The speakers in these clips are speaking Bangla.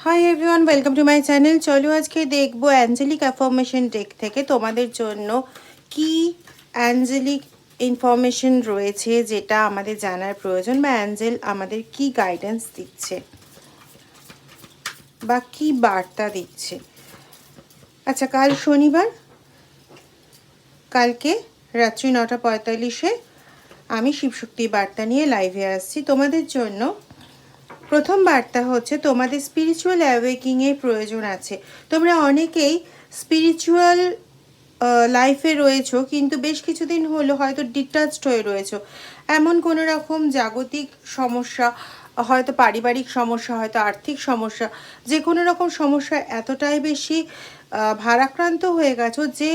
Hi everyone, welcome to my channel. চলো আজকে দেখবো অ্যাঞ্জেলিক অ্যাফার্মেশন ডেক থেকে তোমাদের জন্য কি অ্যাঞ্জেলিক ইনফরমেশন রয়েছে যেটা আমাদের জানার প্রয়োজন, বা অ্যাঞ্জেল আমাদের কি গাইডেন্স দিচ্ছে বা কি বার্তা দিচ্ছে। আচ্ছা, কাল শনিবার, কালকে রাত্রি 9:45-এ আমি শিবশক্তি বার্তা নিয়ে লাইভে আসছি তোমাদের জন্য। প্রথম বার্তা হচ্ছে তোমাদের স্পিরিচুয়াল অ্যাওয়েকিংয়ের প্রয়োজন আছে। তোমরা অনেকেই স্পিরিচুয়াল লাইফে রয়েছো, কিন্তু বেশ কিছুদিন হলো হয়তো ডিটাচড হয়ে রয়েছো। এমন কোনো রকম জাগতিক সমস্যা, হয়তো পারিবারিক সমস্যা, হয়তো আর্থিক সমস্যা, যে কোনো রকম সমস্যা এতটাই বেশি ভারাক্রান্ত হয়ে গেছো যে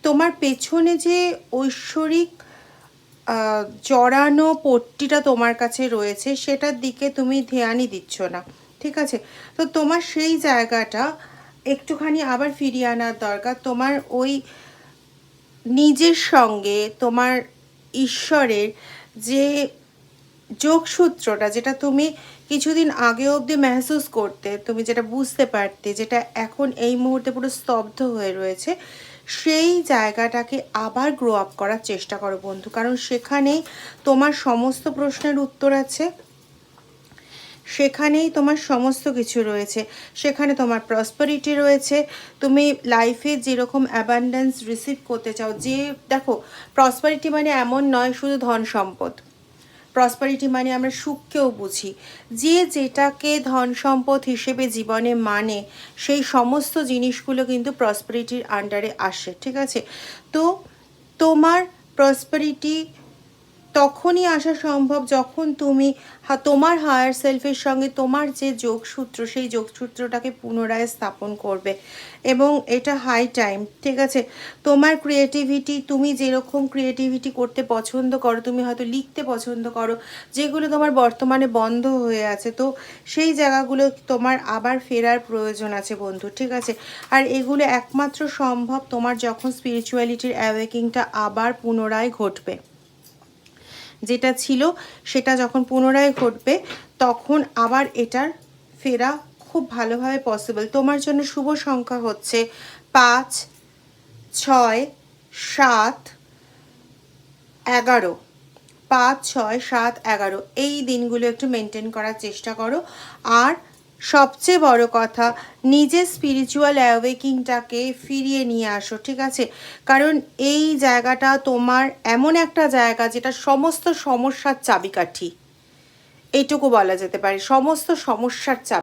তোমার পেছনে যে ঐশ্বরিক জড়ানো পট্টিটা তোমার কাছে রয়েছে সেটার দিকে তুমি ধ্যানই দিচ্ছ না। ঠিক আছে, তো তোমার সেই জায়গাটা একটুখানি আবার ফিরিয়ে আনার দরকার। তোমার ওই নিজের সঙ্গে তোমার ঈশ্বরের যে যোগসূত্রটা, যেটা তুমি কিছুদিন আগে অবধি মেহসুস করতে, তুমি যেটা বুঝতে পারতে, যেটা এখন এই মুহূর্তে পুরো স্তব্ধ হয়ে রয়েছে, সেই জায়গাটাকে আবার গ্রো আপ করার চেষ্টা করো বন্ধু। কারণ সেখানেই তোমার সমস্ত প্রশ্নের উত্তর আছে, সেখানেই তোমার সমস্ত কিছু রয়েছে। সেখানে তোমার প্রসপারিটি রয়েছে। তুমি লাইফে যেরকম অ্যাবান্ডেন্স রিসিভ করতে চাও, যে দেখো, প্রসপারিটি মানে এমন নয় শুধু ধন সম্পদ। প্রসপারিটি মানে আমরা সুখকেও বুঝি। যে যেটাকে ধন সম্পদ হিসেবে জীবনে মানে, সেই সমস্ত জিনিসগুলো কিন্তু প্রসপারিটির আন্ডারে আসে। ঠিক আছে, তো তোমার প্রসপারিটি তখনই আসা সম্ভব যখন তুমি তোমার হায়ার সেলফের সঙ্গে তোমার যে যোগসূত্র, সেই যোগসূত্রটাকে পুনরায় স্থাপন করবে। এবং এটা হাই টাইম। ঠিক আছে, তোমার ক্রিয়েটিভিটি, তুমি যেরকম ক্রিয়েটিভিটি করতে পছন্দ করো, তুমি হয়তো লিখতে পছন্দ করো, যেগুলো তোমার বর্তমানে বন্ধ হয়ে আছে, তো সেই জায়গাগুলো তোমার আবার ফেরার প্রয়োজন আছে বন্ধু। ঠিক আছে, আর এগুলো একমাত্র সম্ভব তোমার যখন স্পিরিচুয়ালিটির অ্যাওয়েকিংটা আবার পুনরায় ঘটবে। যেটা ছিল সেটা যখন পুনরায় ঘটবে, তখন আবার এটার ফেরা খুব ভালোভাবে পসিবল। তোমার জন্য শুভ সংখ্যা হচ্ছে 5, 6, 7, 11। 5, 6, 7, 11 এই দিনগুলো একটু মেনটেন করার চেষ্টা করো। আর সবচেয়ে বড় কথা, নিজের স্পিরিচুয়াল অ্যাওয়েকিংটাকে ফিরিয়ে নিয়ে আসো। ঠিক আছে, কারণ এই জায়গাটা তোমার এমন একটা জায়গা যেটা সমস্ত সমস্যার চাবিকাঠি, এইটুকু বলা যেতে পারে, সমস্ত সমস্যার চাবি।